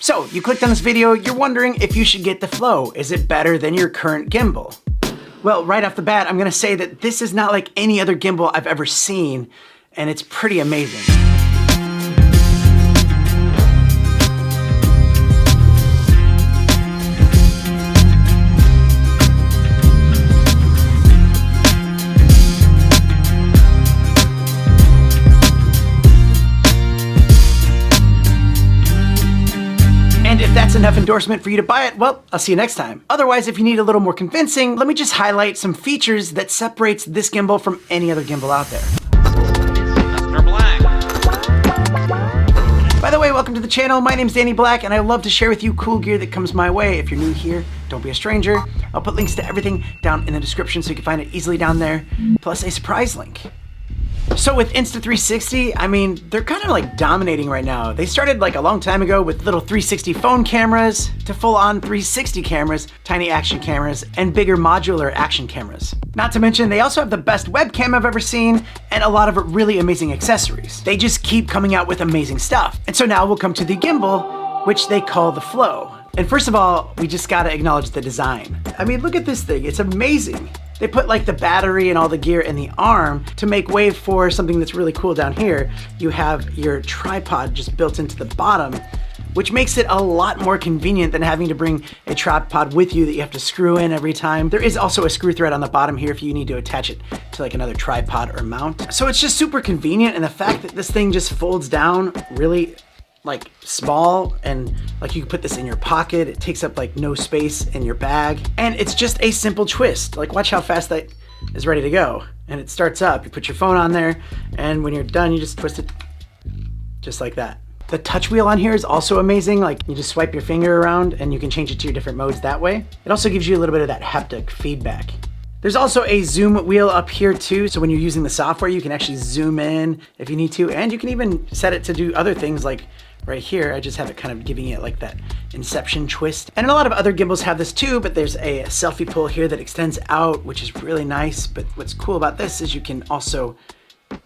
So you clicked on this video, you're wondering if you should get the Flow. Is it better than your current gimbal? Well, right off the bat, I'm gonna say that this is not like any other gimbal I've ever seen, and it's pretty amazing. And if that's enough endorsement for you to buy it, well, I'll see you next time. Otherwise, if you need a little more convincing, let me just highlight some features that separates this gimbal from any other gimbal out there. Mr. Black. By the way, welcome to the channel. My name's Danny Black, and I love to share with you cool gear that comes my way. If you're new here, don't be a stranger. I'll put links to everything down in the description so you can find it easily down there, plus a surprise link. So with Insta360, I mean, they're kind of like dominating right now. They started like a long time ago with little 360 phone cameras to full-on 360 cameras, tiny action cameras, and bigger modular action cameras. Not to mention, they also have the best webcam I've ever seen and a lot of really amazing accessories. They just keep coming out with amazing stuff. And so now we'll come to the gimbal, which they call the Flow. And first of all, we just gotta acknowledge the design. I mean, look at this thing, it's amazing. They put like the battery and all the gear in the arm to make way for something that's really cool down here. You have your tripod just built into the bottom, which makes it a lot more convenient than having to bring a tripod with you that you have to screw in every time. There is also a screw thread on the bottom here if you need to attach it to like another tripod or mount. So it's just super convenient, and the fact that this thing just folds down really like small, and like you can put this in your pocket. It takes up like no space in your bag, and it's just a simple twist. Like watch how fast that is ready to go, and it starts up. You put your phone on there, and when you're done, you just twist it just like that. The touch wheel on here is also amazing. Like you just swipe your finger around and you can change it to your different modes that way. It also gives you a little bit of that haptic feedback. There's also a zoom wheel up here too, so when you're using the software, you can actually zoom in if you need to, and you can even set it to do other things like right here. I just have it kind of giving it like that inception twist. And a lot of other gimbals have this too, but there's a selfie pull here that extends out, which is really nice. But what's cool about this is you can also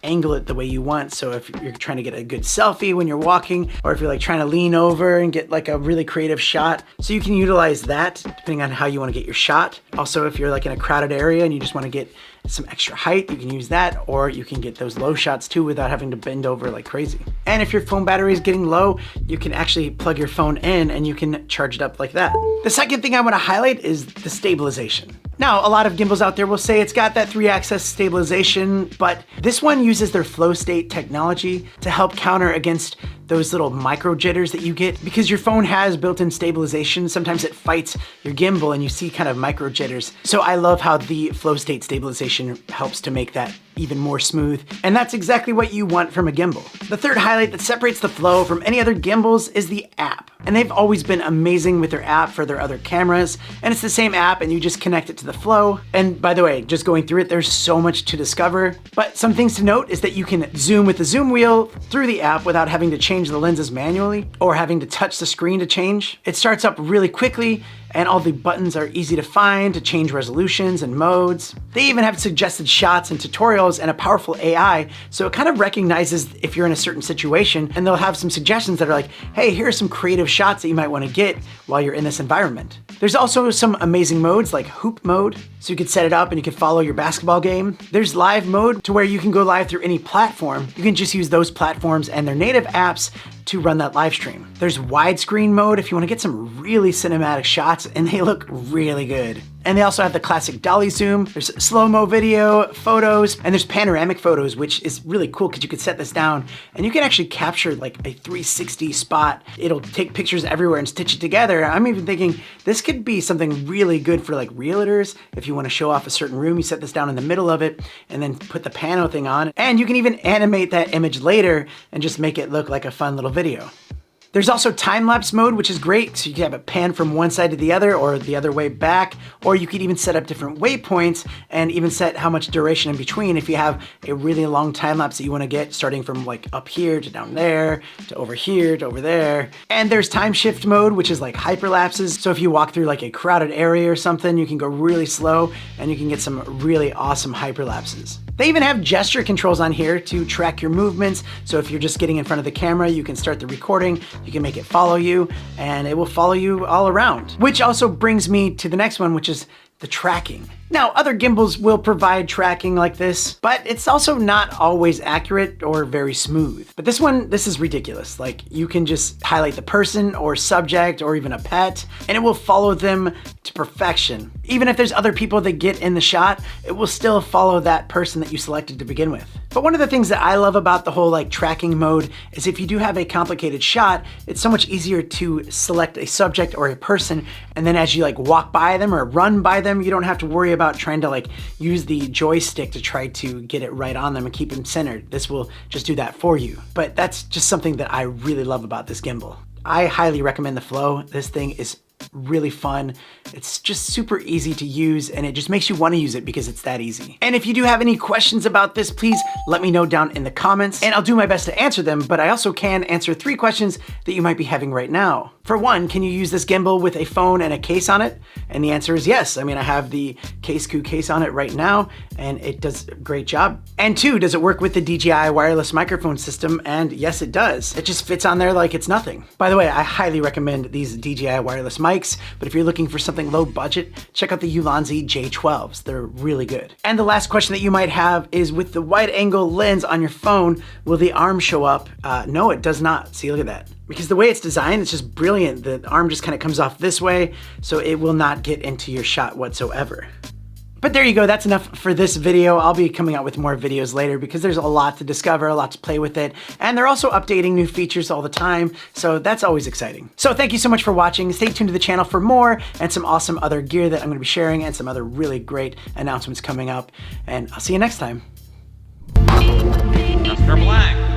angle it the way you want. So if you're trying to get a good selfie when you're walking, or if you're like trying to lean over and get like a really creative shot, so you can utilize that depending on how you want to get your shot. Also, if you're like in a crowded area and you just want to get some extra height, you can use that, or you can get those low shots too without having to bend over like crazy. And if your phone battery is getting low, you can actually plug your phone in and you can charge it up like that. The second thing I want to highlight is the stabilization. Now, a lot of gimbals out there will say it's got that 3-axis stabilization, but this one uses their flow state technology to help counter against those little micro jitters that you get. Because your phone has built-in stabilization, sometimes it fights your gimbal and you see kind of micro jitters. So I love how the flow state stabilization helps to make that even more smooth, and that's exactly what you want from a gimbal. The third highlight that separates the Flow from any other gimbals is the app. And they've always been amazing with their app for their other cameras, and it's the same app and you just connect it to the Flow. And by the way, just going through it, there's so much to discover, but some things to note is that you can zoom with the zoom wheel through the app without having to change the lenses manually or having to touch the screen to change. It starts up really quickly, and all the buttons are easy to find to change resolutions and modes. They even have suggested shots and tutorials and a powerful AI, so it kind of recognizes if you're in a certain situation, and they'll have some suggestions that are like, hey, here are some creative shots that you might want to get while you're in this environment. There's also some amazing modes like hoop mode, so you could set it up and you can follow your basketball game. There's live mode, to where you can go live through any platform. You can just use those platforms and their native apps to run that live stream. There's widescreen mode if you want to get some really cinematic shots, and they look really good. And they also have the classic dolly zoom. There's slow-mo video, photos, and there's panoramic photos, which is really cool because you could set this down and you can actually capture like a 360 spot. It'll take pictures everywhere and stitch it together. I'm even thinking this could be something really good for like realtors. If you want to show off a certain room, you set this down in the middle of it and then put the pano thing on. And you can even animate that image later and just make it look like a fun little video. There's also time-lapse mode, which is great. So you can have it pan from one side to the other or the other way back, or you could even set up different waypoints and even set how much duration in between if you have a really long time-lapse that you want to get, starting from like up here to down there, to over here, to over there. And there's time shift mode, which is like hyperlapses. So if you walk through like a crowded area or something, you can go really slow and you can get some really awesome hyperlapses. They even have gesture controls on here to track your movements. So if you're just getting in front of the camera, you can start the recording, you can make it follow you, and it will follow you all around. Which also brings me to the next one, which is the tracking. Now, other gimbals will provide tracking like this, but it's also not always accurate or very smooth. But this one, this is ridiculous. Like, you can just highlight the person or subject or even a pet, and it will follow them to perfection. Even if there's other people that get in the shot, it will still follow that person that you selected to begin with. But one of the things that I love about the whole like tracking mode is if you do have a complicated shot, it's so much easier to select a subject or a person, and then as you like walk by them or run by them, you don't have to worry about trying to like use the joystick to try to get it right on them and keep them centered. This will just do that for you. But that's just something that I really love about this gimbal. I highly recommend the Flow. This thing is really fun. It's just super easy to use, and it just makes you want to use it because it's that easy. And if you do have any questions about this, please let me know down in the comments, and I'll do my best to answer them, but I also can answer 3 questions that you might be having right now. For one, can you use this gimbal with a phone and a case on it? And the answer is yes. I mean, I have the case on it right now, and it does a great job. And 2, does it work with the DJI wireless microphone system? And yes, it does. It just fits on there like it's nothing. By the way, I highly recommend these DJI wireless mics, but if you're looking for something low budget, check out the Ulanzi J12s. They're really good. And the last question that you might have is, with the wide angle lens on your phone, will the arm show up? No, it does not. See, look at that. Because the way it's designed, it's just brilliant. The arm just kind of comes off this way, so it will not get into your shot whatsoever. But there you go, that's enough for this video. I'll be coming out with more videos later because there's a lot to discover, a lot to play with it, and they're also updating new features all the time, so that's always exciting. So thank you so much for watching. Stay tuned to the channel for more and some awesome other gear that I'm gonna be sharing and some other really great announcements coming up, and I'll see you next time. Mr. Black.